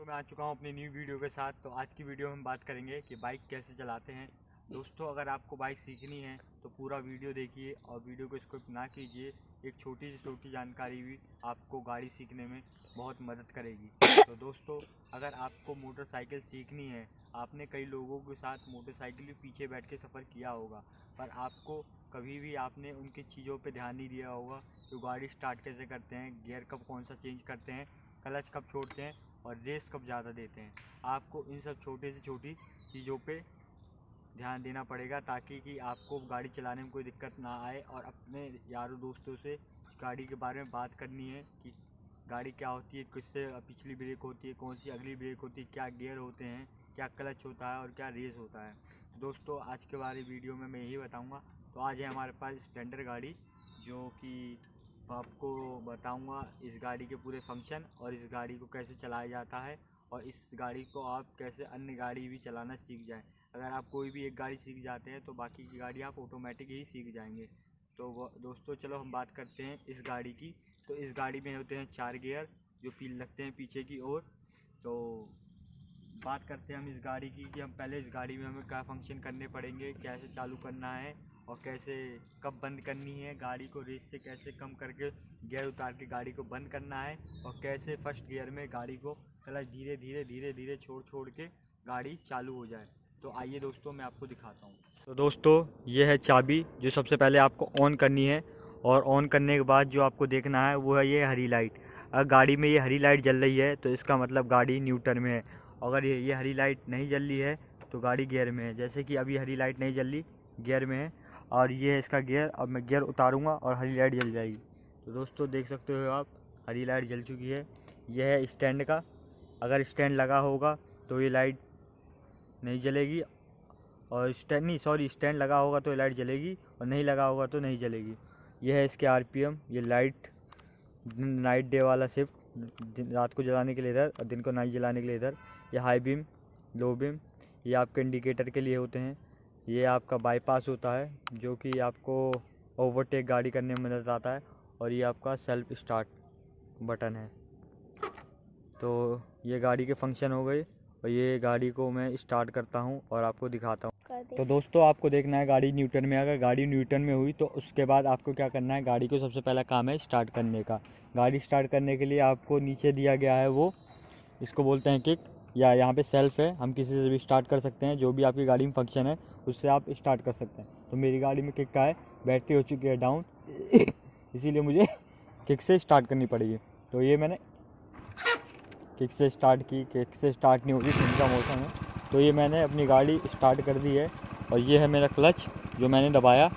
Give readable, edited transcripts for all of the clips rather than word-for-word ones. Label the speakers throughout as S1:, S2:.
S1: मैं आ चुका हूँ अपनी न्यू वीडियो के साथ। तो आज की वीडियो में हम बात करेंगे कि बाइक कैसे चलाते हैं। दोस्तों, अगर आपको बाइक सीखनी है तो पूरा वीडियो देखिए और वीडियो को स्किप ना कीजिए। एक छोटी से छोटी जानकारी भी आपको गाड़ी सीखने में बहुत मदद करेगी। तो दोस्तों, अगर आपको मोटरसाइकिल सीखनी है, आपने कई लोगों के साथ मोटरसाइकिल के पीछे बैठ के सफ़र किया होगा, पर आपको कभी भी आपने उनकी चीज़ों पे ध्यान नहीं दिया होगा कि गाड़ी स्टार्ट कैसे करते हैं, गियर कब कौन सा चेंज करते हैं, क्लच कब छोड़ते हैं और रेस कब ज़्यादा देते हैं। आपको इन सब छोटे से छोटी चीज़ों पे ध्यान देना पड़ेगा ताकि कि आपको गाड़ी चलाने में कोई दिक्कत ना आए। और अपने यारों दोस्तों से गाड़ी के बारे में बात करनी है कि गाड़ी क्या होती है, किससे पिछली ब्रेक होती है, कौन सी अगली ब्रेक होती है, क्या गियर होते हैं, क्या क्लच होता है और क्या रेस होता है। तो दोस्तों, आज के बारे वीडियो में मैं यही बताऊँगा। तो आज है हमारे पास स्प्लेंडर गाड़ी, जो कि आपको बताऊंगा इस गाड़ी के पूरे फंक्शन और इस गाड़ी को कैसे चलाया जाता है और इस गाड़ी को आप कैसे अन्य गाड़ी भी चलाना सीख जाएं। अगर आप कोई भी एक गाड़ी सीख जाते हैं तो बाकी की गाड़ी आप ऑटोमेटिक ही सीख जाएंगे। तो दोस्तों, चलो हम बात करते हैं इस गाड़ी की। तो इस गाड़ी में होते हैं 4 गियर जो पील लगते हैं पीछे की ओर। तो बात करते हैं हम इस गाड़ी की कि हम पहले इस गाड़ी में हमें क्या फंक्शन करने पड़ेंगे, कैसे चालू करना है और कैसे कब बंद करनी है, गाड़ी को रेस से कैसे कम करके गियर उतार के गाड़ी को बंद करना है और कैसे फर्स्ट गियर में गाड़ी को क्लच धीरे धीरे धीरे धीरे छोड़ के गाड़ी चालू हो जाए। तो आइए दोस्तों, मैं आपको दिखाता हूँ। तो दोस्तों, ये है चाबी जो सबसे पहले आपको ऑन करनी है। और ऑन करने के बाद जो आपको देखना है वो है ये हरी लाइट। अगर गाड़ी में ये हरी लाइट जल रही है तो इसका मतलब गाड़ी न्यूट्रल में है। अगर ये हरी लाइट नहीं जल रही है तो गाड़ी गियर में है। जैसे कि अभी हरी लाइट नहीं जल रही, गियर में है। और ये है इसका गियर। अब मैं गियर उतारूंगा और हरी लाइट जल जाएगी। तो दोस्तों, देख सकते हो आप, हरी लाइट जल चुकी है। यह है स्टैंड का। अगर स्टैंड लगा होगा तो ये लाइट नहीं जलेगी, और स्टैंड लगा होगा तो ये लाइट जलेगी और नहीं लगा होगा तो नहीं जलेगी। यह है इसके आरपीएम। ये लाइट नाइट डे वाला शिफ्ट, रात को जलाने के लिए इधर और दिन को नाइट जलाने के लिए इधर। ये हाई बीम, लो बीम, ये आपके इंडिकेटर के लिए होते हैं। ये आपका बाईपास होता है जो कि आपको ओवरटेक गाड़ी करने में मदद आता है। और ये आपका सेल्फ स्टार्ट बटन है। तो ये गाड़ी के फंक्शन हो गए और ये गाड़ी को मैं स्टार्ट करता हूँ और आपको दिखाता हूँ। तो दोस्तों, आपको देखना है गाड़ी न्यूटन में। अगर गाड़ी न्यूटन में हुई तो उसके बाद आपको क्या करना है, गाड़ी को सबसे पहला काम है स्टार्ट करने का। गाड़ी स्टार्ट करने के लिए आपको नीचे दिया गया है वो, इसको बोलते हैं किक, या यहाँ पे सेल्फ है। हम किसी से भी स्टार्ट कर सकते हैं, जो भी आपकी गाड़ी में फंक्शन है उससे आप स्टार्ट कर सकते हैं। तो मेरी गाड़ी में किक का है, बैटरी हो चुकी है डाउन इसीलिए मुझे किक से स्टार्ट करनी पड़ेगी। तो ये मैंने किक से स्टार्ट की, किक से स्टार्ट नहीं होगी, ठंड का मौसम है। तो ये मैंने अपनी गाड़ी स्टार्ट कर दी है। और ये है मेरा क्लच जो मैंने दबाया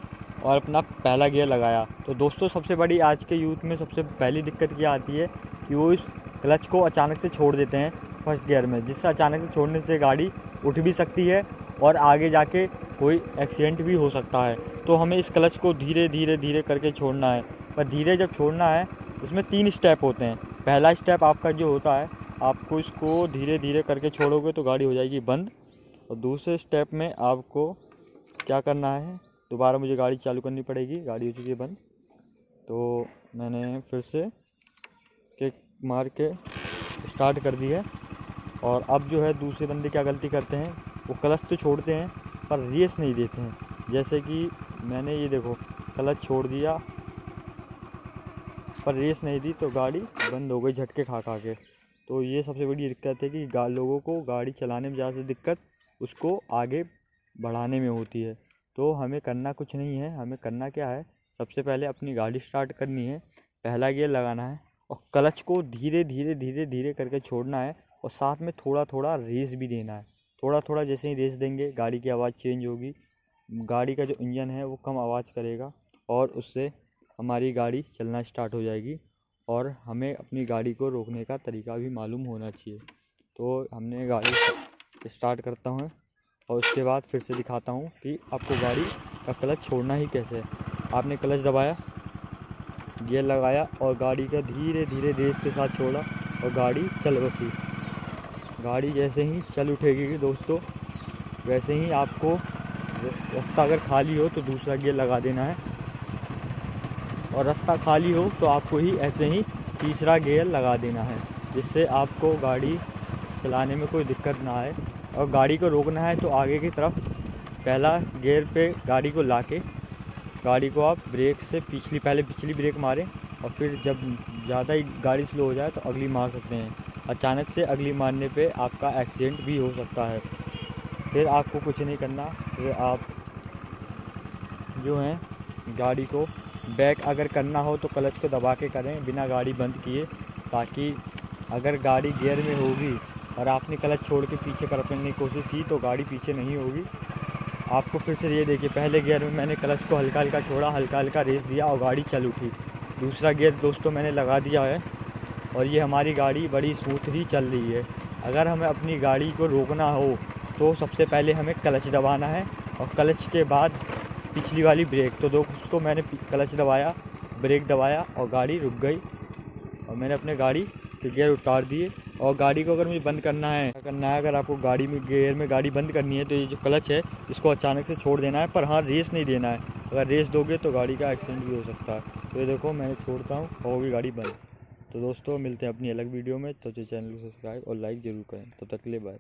S1: और अपना पहला गियर लगाया। तो दोस्तों, सबसे बड़ी आज के यूथ में सबसे पहली दिक्कत क्या आती है कि वो इस क्लच को अचानक से छोड़ देते हैं फर्स्ट गियर में, जिससे अचानक से छोड़ने से गाड़ी उठ भी सकती है और आगे जाके कोई एक्सीडेंट भी हो सकता है। तो हमें इस क्लच को धीरे धीरे धीरे करके छोड़ना है। पर धीरे जब छोड़ना है, इसमें 3 स्टेप होते हैं। पहला स्टेप आपका जो होता है, आपको इसको धीरे धीरे करके छोड़ोगे तो गाड़ी हो जाएगी बंद। और दूसरे स्टेप में आपको क्या करना है, दोबारा मुझे गाड़ी चालू करनी पड़ेगी। गाड़ी हो चुकी है बंद। तो मैंने फिर से किक मार के स्टार्ट कर दी है। और अब जो है दूसरे बंदे क्या गलती करते हैं, वो क्लच तो छोड़ते हैं पर रेस नहीं देते हैं। जैसे कि मैंने ये देखो, क्लच छोड़ दिया पर रेस नहीं दी तो गाड़ी बंद हो गई झटके खा के। तो ये सबसे बड़ी दिक्कत है कि लोगों को गाड़ी चलाने में ज़्यादा दिक्कत उसको आगे बढ़ाने में होती है। तो हमें करना कुछ नहीं है, हमें करना क्या है, सबसे पहले अपनी गाड़ी स्टार्ट करनी है, पहला गियर लगाना है और क्लच को धीरे धीरे धीरे धीरे करके छोड़ना है। और साथ में थोड़ा थोड़ा रेस भी देना है। थोड़ा थोड़ा जैसे ही रेस देंगे गाड़ी की आवाज़ चेंज होगी, गाड़ी का जो इंजन है वो कम आवाज़ करेगा और उससे हमारी गाड़ी चलना स्टार्ट हो जाएगी। और हमें अपनी गाड़ी को रोकने का तरीका भी मालूम होना चाहिए। तो हमने गाड़ी स्टार्ट करता हूँ और उसके बाद फिर से दिखाता हूँ कि आपको गाड़ी का क्लच छोड़ना ही कैसे है। आपने क्लच दबाया, गियर लगाया और गाड़ी का धीरे धीरे रेस के साथ छोड़ा और गाड़ी चल बसी। गाड़ी जैसे ही चल उठेगी दोस्तों, वैसे ही आपको रास्ता अगर खाली हो तो दूसरा गियर लगा देना है, और रास्ता खाली हो तो आपको ही ऐसे ही तीसरा गियर लगा देना है, जिससे आपको गाड़ी चलाने में कोई दिक्कत ना आए। और गाड़ी को रोकना है तो आगे की तरफ पहला गियर पे गाड़ी को लाके गाड़ी को आप ब्रेक से पहले पिछली ब्रेक मारें, और फिर जब ज़्यादा ही गाड़ी स्लो हो जाए तो अगली मार सकते हैं। अचानक से अगली मारने पे आपका एक्सीडेंट भी हो सकता है। फिर आपको कुछ नहीं करना, फिर आप जो है गाड़ी को बैक अगर करना हो तो क्लच को दबा के करें बिना गाड़ी बंद किए, ताकि अगर गाड़ी गियर में होगी और आपने क्लच छोड़ के पीछे करने की कोशिश की तो गाड़ी पीछे नहीं होगी। आपको फिर से ये देखिए, पहले गियर में मैंने क्लच को हल्का हल्का छोड़ा, हल्का हल्का रेस दिया और गाड़ी चल उठी। दूसरा गियर दोस्तों मैंने लगा दिया है और ये हमारी गाड़ी बड़ी स्मूथली चल रही है। अगर हमें अपनी गाड़ी को रोकना हो तो सबसे पहले हमें क्लच दबाना है और क्लच के बाद पिछली वाली ब्रेक। तो दोस्तों मैंने क्लच दबाया, ब्रेक दबाया और गाड़ी रुक गई और मैंने अपने गाड़ी के गियर उतार दिए। और गाड़ी को अगर मुझे बंद करना है अगर आपको गाड़ी में गियर में गाड़ी बंद करनी है तो ये जो क्लच है इसको अचानक से छोड़ देना है, पर हाँ रेस नहीं देना है। अगर रेस दोगे तो गाड़ी का एक्सीडेंट भी हो सकता है। तो ये देखो मैंने छोड़ता हूँ और होगी गाड़ी बंद। तो दोस्तों मिलते हैं अपनी अलग वीडियो में, तो चैनल को सब्सक्राइब और लाइक ज़रूर करें। तब तक के लिए बाय।